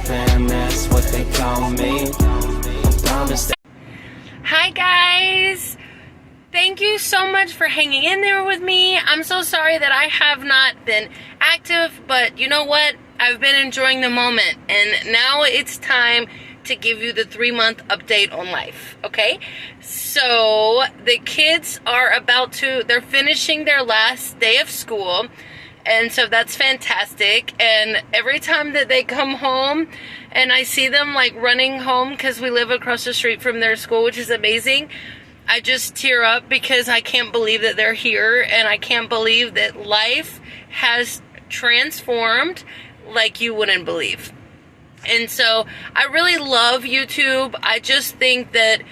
fam, that's what they call me. I promise that. Hi guys! Thank you so much for hanging in there with me. I'm so sorry that I have not been active, but you know what? I've been enjoying the moment, and now it's time to give you the 3-month update on life, okay? So the kids are they're finishing their last day of school, and so that's fantastic. And every time that they come home and I see them like running home, because we live across the street from their school, which is amazing, I just tear up because I can't believe that they're here, and I can't believe that life has transformed like you wouldn't believe. And so I really love YouTube. I just think that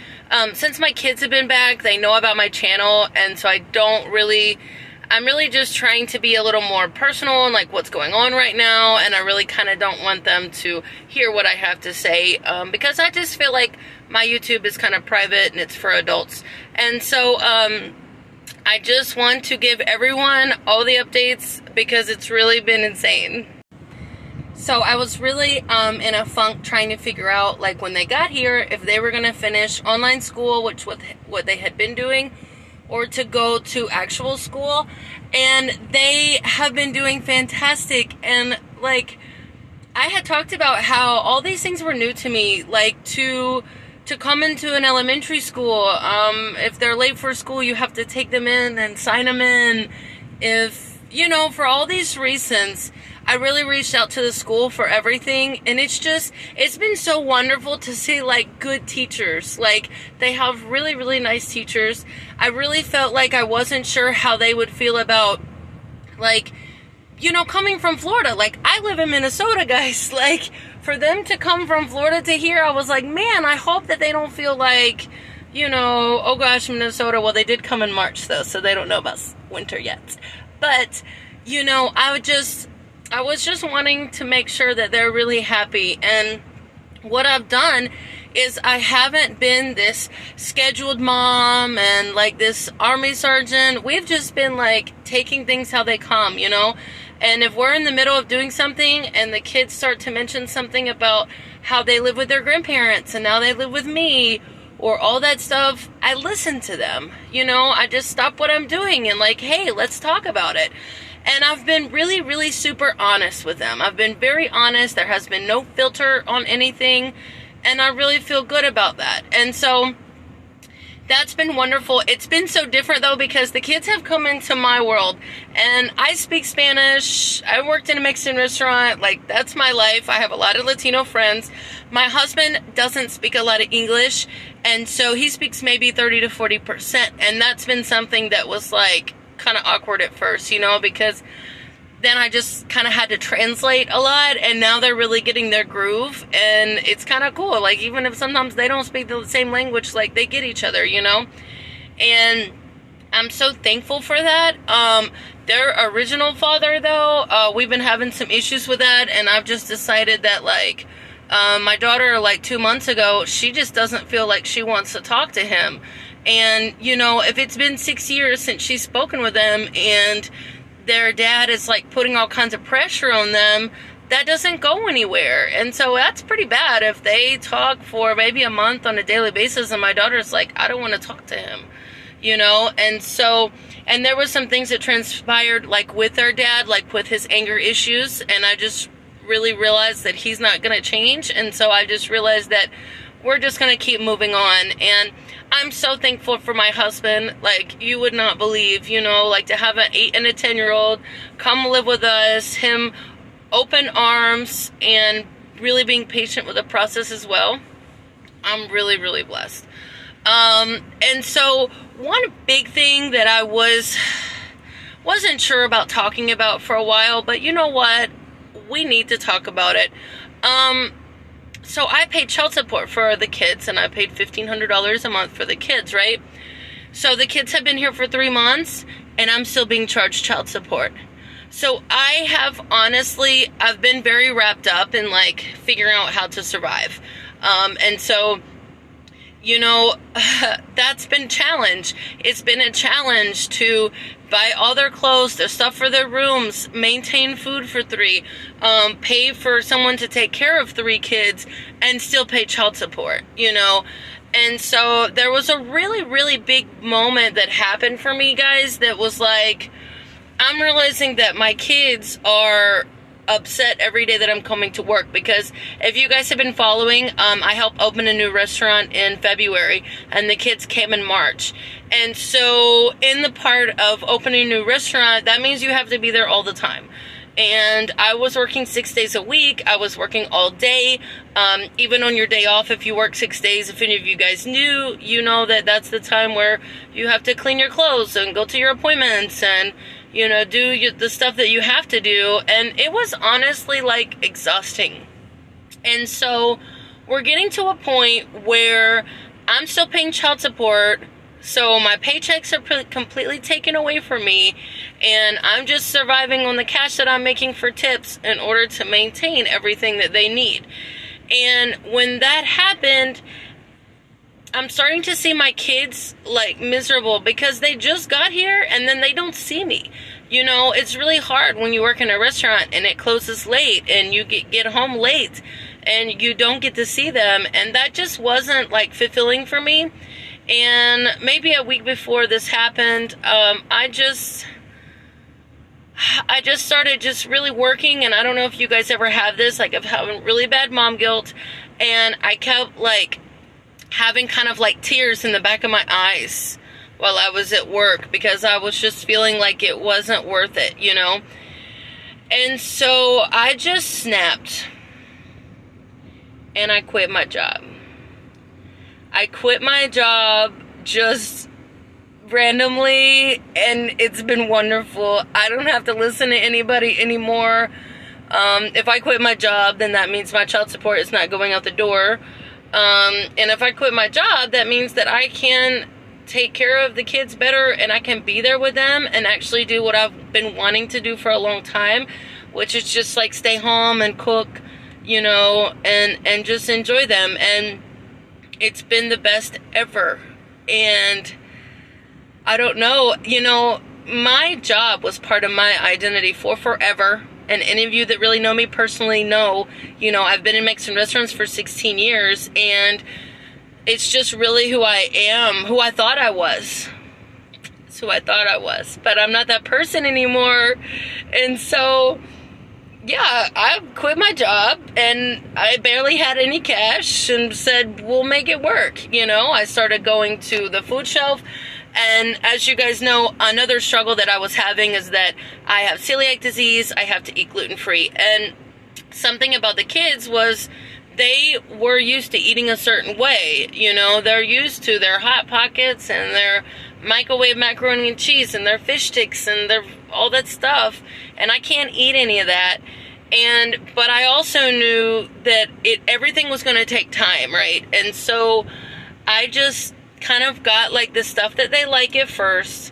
since my kids have been back, they know about my channel, and so I'm really just trying to be a little more personal and like what's going on right now, and I really kind of don't want them to hear what I have to say because I just feel like my YouTube is kind of private and it's for adults. And so I just want to give everyone all the updates because it's really been insane. So I was really in a funk trying to figure out, like, when they got here, if they were going to finish online school, which what they had been doing, or to go to actual school. And they have been doing fantastic. And like, I had talked about how all these things were new to me, like to come into an elementary school. If they're late for school, you have to take them in and sign them in. For all these reasons, I really reached out to the school for everything, and it's been so wonderful to see, like, good teachers. Like, they have really, really nice teachers. I really felt like I wasn't sure how they would feel about, like, coming from Florida. Like, I live in Minnesota, guys. Like, for them to come from Florida to here, I was like, man, I hope that they don't feel like, oh gosh, Minnesota. Well, they did come in March, though, so they don't know about winter yet. But, I was just wanting to make sure that they're really happy. And what I've done is I haven't been this scheduled mom and like this army sergeant. We've just been like taking things how they come, And if we're in the middle of doing something and the kids start to mention something about how they live with their grandparents and now they live with me or all that stuff, I listen to them. I just stop what I'm doing and like, hey, let's talk about it. And I've been really, really super honest with them. I've been very honest. There has been no filter on anything. And I really feel good about that. And so that's been wonderful. It's been so different, though, because the kids have come into my world. And I speak Spanish. I worked in a Mexican restaurant. Like, that's my life. I have a lot of Latino friends. My husband doesn't speak a lot of English. And so he speaks maybe 30 to 40%. And that's been something that was, like, kind of awkward at first, because then I just kind of had to translate a lot, and now they're really getting their groove, and it's kind of cool. Like, even if sometimes they don't speak the same language, like, they get each other, and I'm so thankful for that. Their original father, though, we've been having some issues with that, and I've just decided that, like, my daughter, like, 2 months ago, she just doesn't feel like she wants to talk to him. And, if it's been 6 years since she's spoken with them and their dad is, like, putting all kinds of pressure on them, that doesn't go anywhere. And so that's pretty bad if they talk for maybe a month on a daily basis and my daughter's like, I don't want to talk to him, And so, and there was some things that transpired, like, with their dad, like, with his anger issues, and I just really realized that he's not going to change. And so I just realized that we're just going to keep moving on. And I'm so thankful for my husband. Like, you would not believe, like, to have an 8 and a 10-year-old come live with us, him open arms and really being patient with the process as well. I'm really, really blessed. And so one big thing that I wasn't sure about talking about for a while, but you know what? We need to talk about it. So I paid child support for the kids, and I paid $1,500 a month for the kids, right? So the kids have been here for 3 months, and I'm still being charged child support. So I've been very wrapped up in, like, figuring out how to survive. And so you know, that's been challenge. It's been a challenge to buy all their clothes, their stuff for their rooms, maintain food for 3, pay for someone to take care of 3 kids, and still pay child support, you know. And so there was a really, really big moment that happened for me, guys, that was like, I'm realizing that my kids are upset every day that I'm coming to work, because if you guys have been following, I helped open a new restaurant in February, and the kids came in March. And so in the part of opening a new restaurant, that means you have to be there all the time. And I was working 6 days a week. I was working all day. Even on your day off, if you work 6 days, if any of you guys knew, you know that that's the time where you have to clean your clothes and go to your appointments and, you know, do the stuff that you have to do. And it was honestly like exhausting. And so we're getting to a point where I'm still paying child support. So my paychecks are completely taken away from me, and I'm just surviving on the cash that I'm making for tips in order to maintain everything that they need. And when that happened, I'm starting to see my kids like miserable because they just got here and then they don't see me. You know, it's really hard when you work in a restaurant and it closes late and you get home late and you don't get to see them, and that just wasn't like fulfilling for me. And maybe a week before this happened, I just started just really working, and I don't know if you guys ever have this, like I'm having really bad mom guilt, and I kept like having kind of like tears in the back of my eyes while I was at work because I was just feeling like it wasn't worth it, you know? And so I just snapped and I quit my job. I quit my job just randomly, and it's been wonderful. I don't have to listen to anybody anymore. If I quit my job, then that means my child support is not going out the door. And if I quit my job, that means that I can take care of the kids better, and I can be there with them and actually do what I've been wanting to do for a long time, which is just like stay home and cook, you know, and just enjoy them. And it's been the best ever. And I don't know, you know, my job was part of my identity for forever. And any of you that really know me personally know, you know, I've been in Mexican restaurants for 16 years. And it's just really who I am, who I thought I was. It's who I thought I was. But I'm not that person anymore. And so, yeah, I quit my job, and I barely had any cash, and said, we'll make it work. You know, I started going to the food shelf, and as you guys know, another struggle that I was having is that I have celiac disease. I have to eat gluten-free, and something about the kids was they were used to eating a certain way. You know, they're used to their Hot Pockets and their microwave macaroni and cheese and their fish sticks and their all that stuff, and I can't eat any of that. But I also knew that everything was going to take time, right? And so I just kind of got like the stuff that they like at first,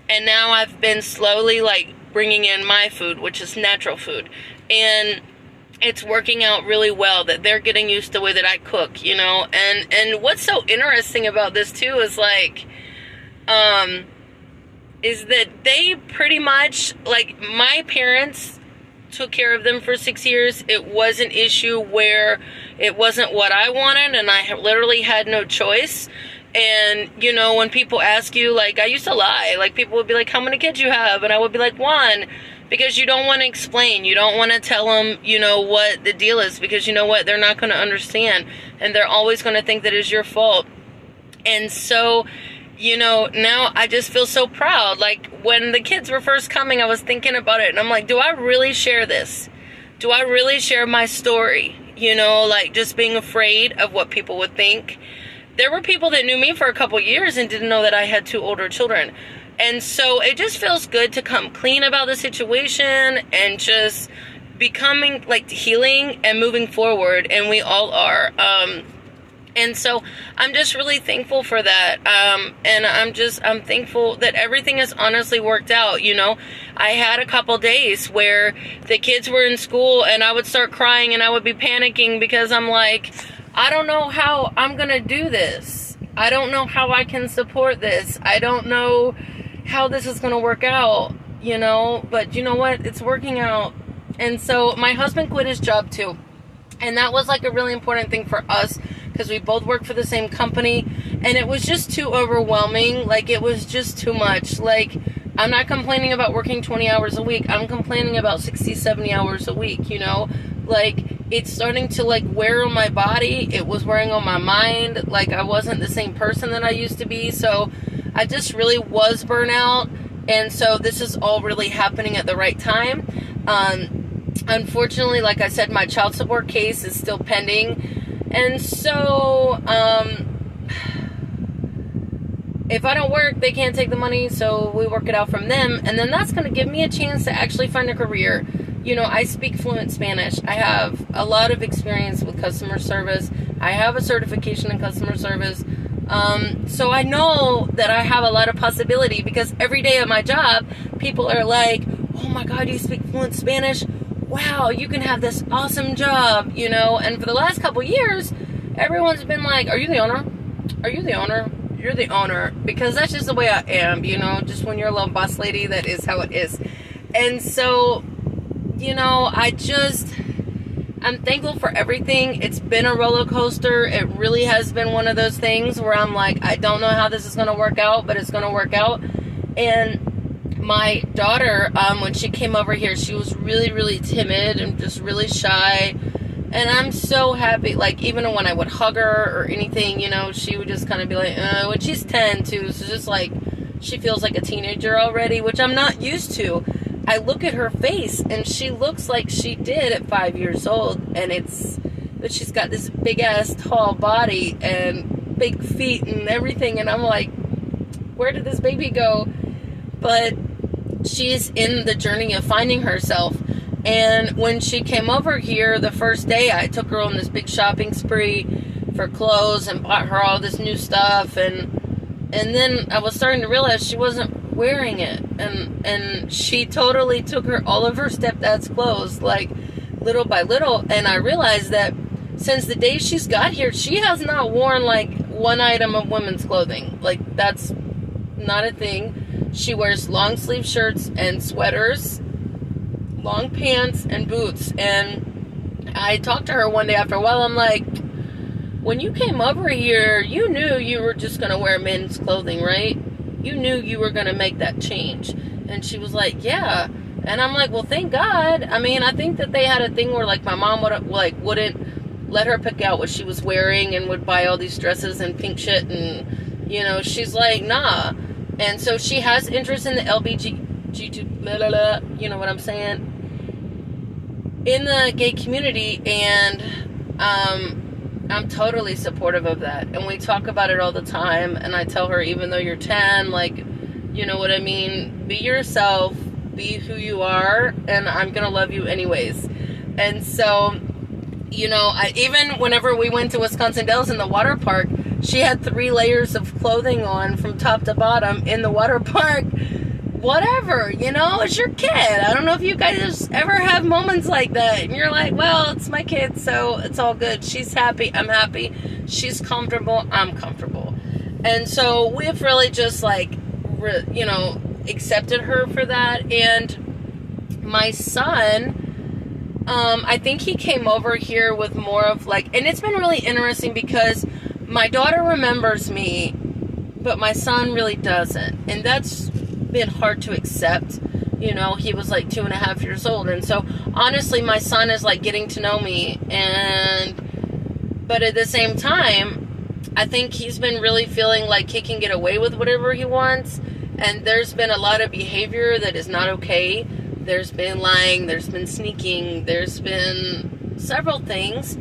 and now I've been slowly like bringing in my food, which is natural food, and it's working out really well that they're getting used to the way that I cook, you know. And what's so interesting about this too is like is that they pretty much, like, my parents took care of them for 6 years. It was an issue where it wasn't what I wanted, and I literally had no choice. And, you know, when people ask you, like, I used to lie. Like, people would be like, how many kids you have? And I would be like, 1. Because you don't want to explain. You don't want to tell them, you know, what the deal is. Because you know what? They're not going to understand. And they're always going to think that it's your fault. And so, you know, now I just feel so proud. Like, when the kids were first coming, I was thinking about it. And I'm like, do I really share this? Do I really share my story? You know, like, just being afraid of what people would think. There were people that knew me for a couple years and didn't know that I had 2 older children. And so it just feels good to come clean about the situation and just becoming, like, healing and moving forward. And we all are. And so I'm just really thankful for that. And I'm thankful that everything has honestly worked out. You know, I had a couple days where the kids were in school and I would start crying and I would be panicking because I'm like, I don't know how I'm going to do this. I don't know how I can support this. I don't know how this is going to work out, you know, but you know what? It's working out. And so my husband quit his job too. And that was like a really important thing for us because we both work for the same company. And it was just too overwhelming. Like, it was just too much. Like, I'm not complaining about working 20 hours a week. I'm complaining about 60, 70 hours a week, you know? Like, it's starting to, like, wear on my body. It was wearing on my mind. Like, I wasn't the same person that I used to be. So I just really was burnout. And so this is all really happening at the right time. Unfortunately, like I said, my child support case is still pending. And so, if I don't work, they can't take the money, so we work it out from them. And then that's going to give me a chance to actually find a career. You know, I speak fluent Spanish. I have a lot of experience with customer service. I have a certification in customer service. So I know that I have a lot of possibility because every day at my job, people are like, oh my God, you speak fluent Spanish? Wow, you can have this awesome job, you know? And for the last couple years, everyone's been like, are you the owner? Are you the owner? You're the owner. Because that's just the way I am, you know? Just when you're a little boss lady, that is how it is. And so, you know, I'm thankful for everything. It's been a roller coaster. It really has been one of those things where I'm like, I don't know how this is going to work out, but it's going to work out. And my daughter, when she came over here, she was really, really timid and just really shy. And I'm so happy, like, even when I would hug her or anything, you know, she would just kind of be like, when she's 10 too, so just like, she feels like a teenager already, which I'm not used to. I look at her face and she looks like she did at 5 years old, but she's got this big ass tall body and big feet and everything, and I'm like, where did this baby go? But she's in the journey of finding herself. And when she came over here the first day, I took her on this big shopping spree for clothes and bought her all this new stuff, and then I was starting to realize she wasn't wearing it, and she totally took all of her stepdad's clothes, like, little by little. And I realized that since the day she's got here, she has not worn like one item of women's clothing. Like, that's not a thing. She wears long sleeve shirts and sweaters, long pants and boots. And I talked to her one day after a while. I'm like, when you came over here, you knew you were just going to wear men's clothing, right? You knew you were going to make that change. And she was like, yeah. And I'm like, well, thank God. I mean, I think that they had a thing where, like, my mom wouldn't let her pick out what she was wearing and would buy all these dresses and pink shit. And, you know, she's like, nah. And so she has interest in the LBGT, you know what I'm saying, in the gay community. And I'm totally supportive of that. And we talk about it all the time. And I tell her, even though you're 10, like, you know what I mean? Be yourself. Be who you are. And I'm going to love you anyways. And so, you know, even whenever we went to Wisconsin Dells in the water park, she had 3 layers of clothing on from top to bottom in the water park. Whatever, you know, it's your kid. I don't know if you guys ever have moments like that. And you're like, well, it's my kid, so it's all good. She's happy, I'm happy. She's comfortable, I'm comfortable. And so we've really just, like, you know, accepted her for that. And my son, I think he came over here with more of, like, and it's been really interesting because my daughter remembers me, but my son really doesn't. And that's been hard to accept. You know, he was like 2.5 years old. And so, honestly, my son is, like, getting to know me. But at the same time, I think he's been really feeling like he can get away with whatever he wants. And there's been a lot of behavior that is not okay. There's been lying, there's been sneaking, there's been several things.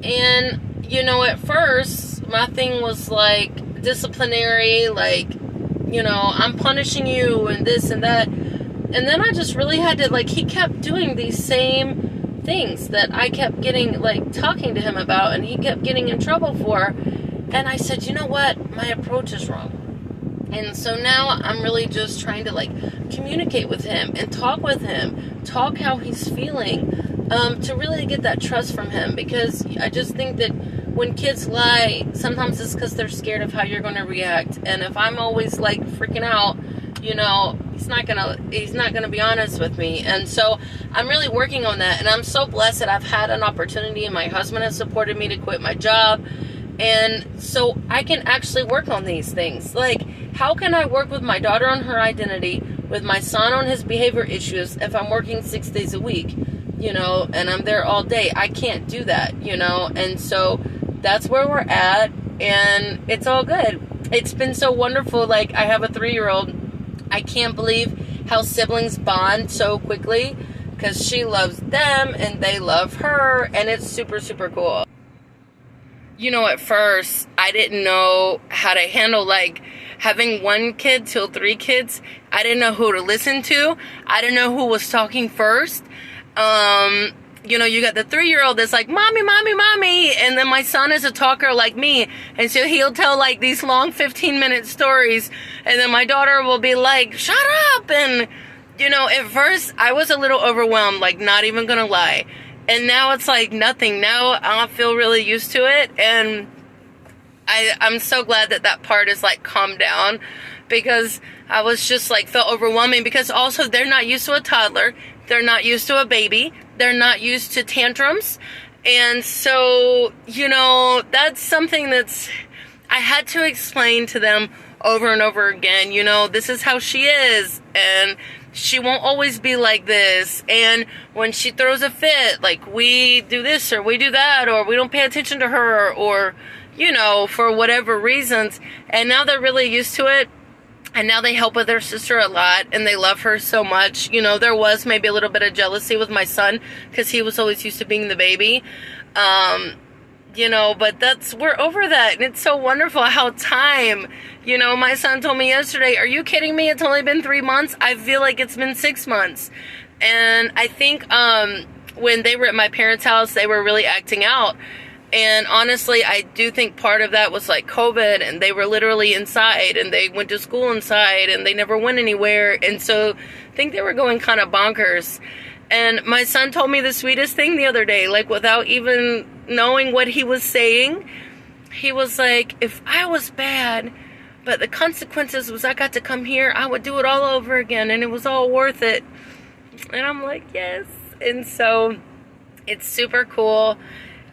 And, you know, at first, my thing was, like, disciplinary, like, you know, I'm punishing you and this and that. And then I just really had to, like, he kept doing these same things that I kept getting, like, talking to him about, and he kept getting in trouble for. And I said, you know what? My approach is wrong. And so now I'm really just trying to, like, communicate with him and talk with him, talk how he's feeling, to really get that trust from him. Because I just think that when kids lie, sometimes it's because they're scared of how you're going to react. And if I'm always like freaking out, you know, he's not gonna be honest with me. And so I'm really working on that, and I'm so blessed that I've had an opportunity, and my husband has supported me to quit my job, and so I can actually work on these things. Like, how can I work with my daughter on her identity, with my son on his behavior issues, if I'm working 6 days a week, you know, and I'm there all day? I can't do that, you know. And so that's where we're at, and it's all good. It's been so wonderful. Like, I have a 3-year-old. I can't believe how siblings bond so quickly, because she loves them and they love her, and it's super, super cool. You know, at first, I didn't know how to handle, like, having 1 kid till 3 kids. I didn't know who to listen to. I didn't know who was talking first. You know, you got the 3-year-old that's like, mommy, mommy, mommy. And then my son is a talker like me. And so he'll tell like these long 15-minute stories. And then my daughter will be like, shut up. And, you know, at first I was a little overwhelmed, like, not even gonna lie. And now it's like nothing. Now I feel really used to it. And I'm so glad that that part is like calmed down, because I was just like, felt overwhelming, because also they're not used to a toddler. They're not used to a baby. They're not used to tantrums. And so, you know, that's something that's, I had to explain to them over and over again, you know, this is how she is, and she won't always be like this. And when she throws a fit, like, we do this or we do that, or we don't pay attention to her, or, you know, for whatever reasons. And now they're really used to it. And now they help with their sister a lot, and they love her so much. You know, there was maybe a little bit of jealousy with my son, because he was always used to being the baby. You know, but we're over that. And it's so wonderful how time, you know, my son told me yesterday, are you kidding me? It's only been 3 months. I feel like it's been 6 months. And I think when they were at my parents' house, they were really acting out. And honestly, I do think part of that was like COVID, and they were literally inside, and they went to school inside, and they never went anywhere. And so I think they were going kind of bonkers. And my son told me the sweetest thing the other day, like, without even knowing what he was saying. He was like, if I was bad, but the consequences was I got to come here, I would do it all over again, and it was all worth it. And I'm like, yes. And so it's super cool.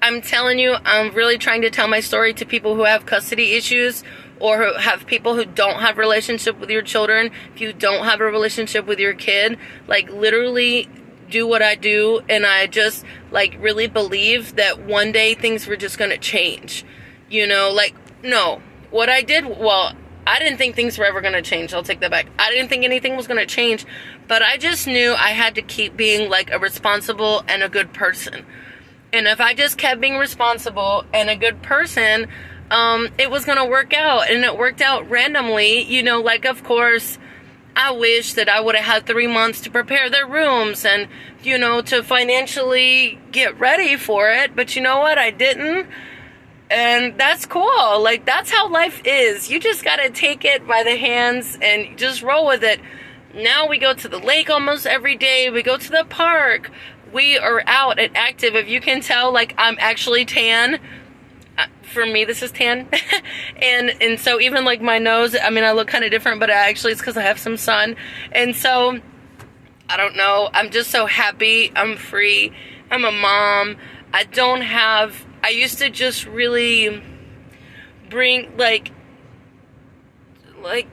I'm telling you, I'm really trying to tell my story to people who have custody issues, or who have people who don't have a relationship with your children. If you don't have a relationship with your kid, like, literally do what I do. And I just, like, really believe that one day things were just going to change. You know, like, no. What I did, well, I didn't think things were ever going to change. I'll take that back. I didn't think anything was going to change. But I just knew I had to keep being, like, a responsible and a good person. And if I just kept being responsible and a good person, it was going to work out. And it worked out randomly. You know, like, of course, I wish that I would have had 3 months to prepare their rooms and, you know, to financially get ready for it. But you know what? I didn't. And that's cool. Like, that's how life is. You just got to take it by the hands and just roll with it. Now we go to the lake almost every day. We go to the park. We are out and active. If you can tell, like, I'm actually tan. For me, this is tan. and so even, like, my nose, I mean, I look kind of different, but actually it's because I have some sun. And so, I don't know. I'm just so happy. I'm free. I'm a mom. I used to just really bring, like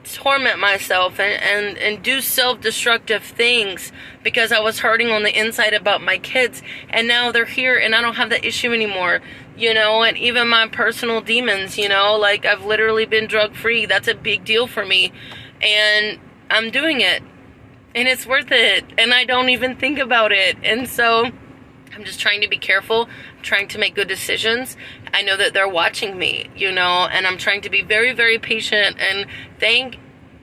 torment myself and do self-destructive things because I was hurting on the inside about my kids. And now they're here and I don't have that issue anymore, you know. And even my personal demons, you know, like, I've literally been drug-free. That's a big deal for me, and I'm doing it, and it's worth it, and I don't even think about it. And so I'm just trying to be careful, trying to make good decisions. I know that they're watching me, you know, and I'm trying to be very, very patient. And thank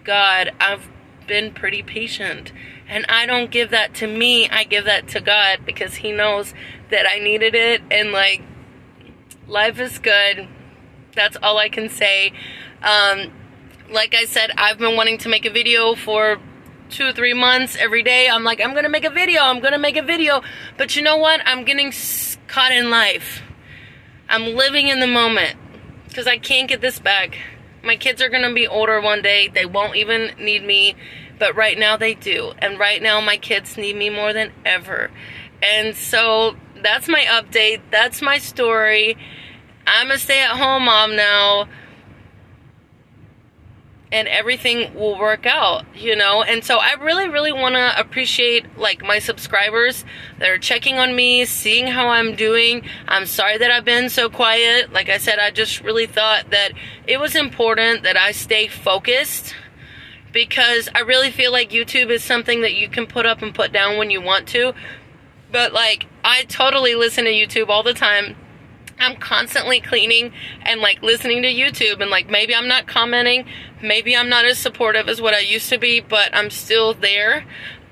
God I've been pretty patient. And I don't give that to me. I give that to God, because He knows that I needed it. And, like, life is good. That's all I can say. Like I said, I've been wanting to make a video for 2 or 3 months. Every day I'm like, I'm gonna make a video, I'm gonna make a video. But you know what? I'm getting caught in life. I'm living in the moment because I can't get this back. My kids are going to be older one day. They won't even need me, but right now they do. And right now my kids need me more than ever. And so that's my update. That's my story. I'm a stay-at-home mom now. And everything will work out, you know? And so I really, really want to appreciate, like, my subscribers that are checking on me, seeing how I'm doing. I'm sorry that I've been so quiet. Like I said, I just really thought that it was important that I stay focused, because I really feel like YouTube is something that you can put up and put down when you want to. But, like, I totally listen to YouTube all the time. I'm constantly cleaning and, like, listening to YouTube, and, like, maybe I'm not commenting, maybe I'm not as supportive as what I used to be, but I'm still there.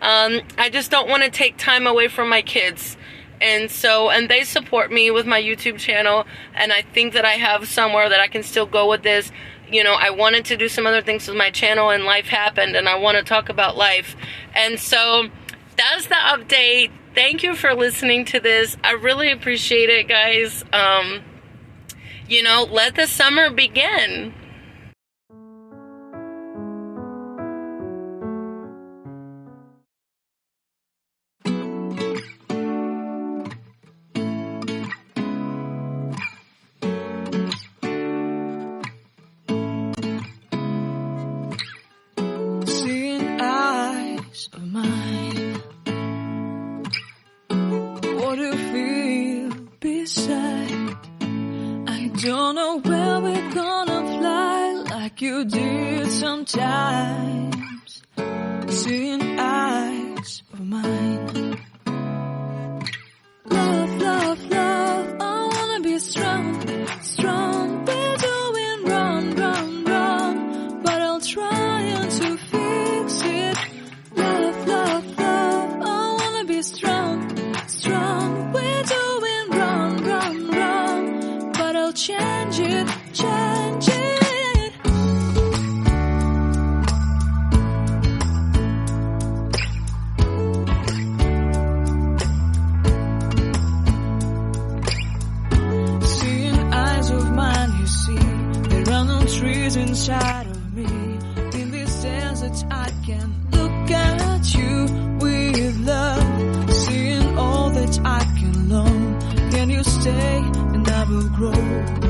I just don't want to take time away from my kids. And so, and they support me with my YouTube channel, and I think that I have somewhere that I can still go with this. You know, I wanted to do some other things with my channel, and life happened, and I want to talk about life. And so that's the update. Thank you for listening to this. I really appreciate it, guys. You know, let the summer begin. Seeing eyes of mine, what do you feel beside? I don't know where we're gonna fly like you did sometimes. Seeing eyes of mine. Love, love, love, I wanna be strong, strong. We're doing wrong, wrong, wrong, but I'll try to fix it. Love, love, love, I wanna be strong, strong. We're doing wrong, wrong, wrong, but I'll change it, change it. Seeing eyes of mine, you see, there are no trees inside of me. In this desert, I can look at you with love. Seeing all that I can learn. Can you stay and I will grow?